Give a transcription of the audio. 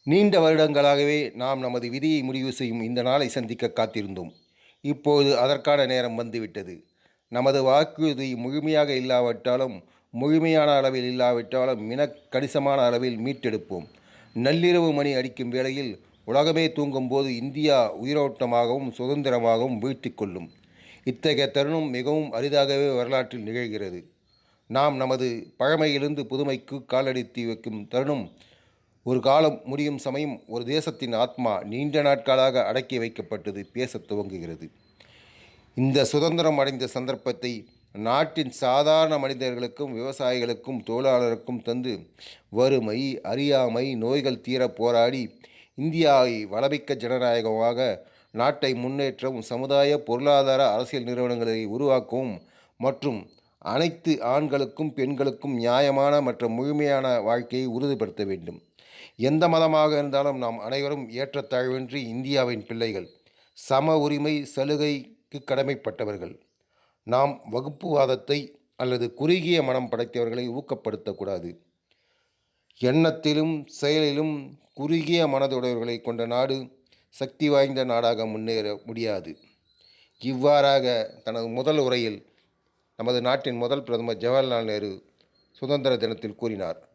நீண்ட வருடங்களாகவே நாம் நமது விதியை முடிவு செய்யும் இந்த நாளை சந்திக்க காத்திருந்தோம். இப்போது அதற்கான நேரம் வந்துவிட்டது. நமது வாக்குறுதி முழுமையாக இல்லாவிட்டாலும், முழுமையான அளவில் இல்லாவிட்டாலும் கணிசமான அளவில் மீட்டெடுப்போம். நள்ளிரவு மணி அடிக்கும் வேளையில் உலகமே தூங்கும்போது இந்தியா உயிரோட்டமாகவும் சுதந்திரமாகவும் வீழ்த்திக் கொள்ளும். இத்தகைய தருணம் மிகவும் அரிதாகவே வரலாற்றில் நிகழ்கிறது. நாம் நமது பழமையிலிருந்து புதுமைக்கு காலடித்து வைக்கும் தருணம். ஒரு காலம் முடியும் சமயம் ஒரு தேசத்தின் ஆத்மா நீண்ட நாட்களாக அடக்கி வைக்கப்பட்டது பேசத் துவங்குகிறது. இந்த சுதந்திரம் அடைந்த சந்தர்ப்பத்தை நாட்டின் சாதாரண மனிதர்களுக்கும் விவசாயிகளுக்கும் தொழிலாளருக்கும் தந்து வறுமை, அறியாமை, நோய்கள் தீர போராடி இந்தியாவை வளமிக்க ஜனநாயகமாக நாட்டை முன்னேற்றவும், சமுதாய பொருளாதார அரசியல் நிறுவனங்களை உருவாக்கவும் மற்றும் அனைத்து ஆண்களுக்கும் பெண்களுக்கும் நியாயமான மற்றும் முழுமையான வாழ்க்கையை உறுதிப்படுத்த வேண்டும். எந்த மதமாக இருந்தாலும் நாம் அனைவரும் ஏற்றத்தாழ்வின்றி இந்தியாவின் பிள்ளைகள். சம உரிமை சலுகைக்கு கடமைப்பட்டவர்கள். நாம் வகுப்புவாதத்தை அல்லது குறுகிய மனம் படைத்தவர்களை ஊக்கப்படுத்தக்கூடாது. எண்ணத்திலும் செயலிலும் குறுகிய மனதுடையவர்களை கொண்ட நாடு சக்தி வாய்ந்த நாடாக முன்னேற முடியாது. இவ்வாறாக தனது முதல் உரையில் நமது நாட்டின் முதல் பிரதமர் ஜவஹர்லால் நேரு சுதந்திர தினத்தில் கூறினார்.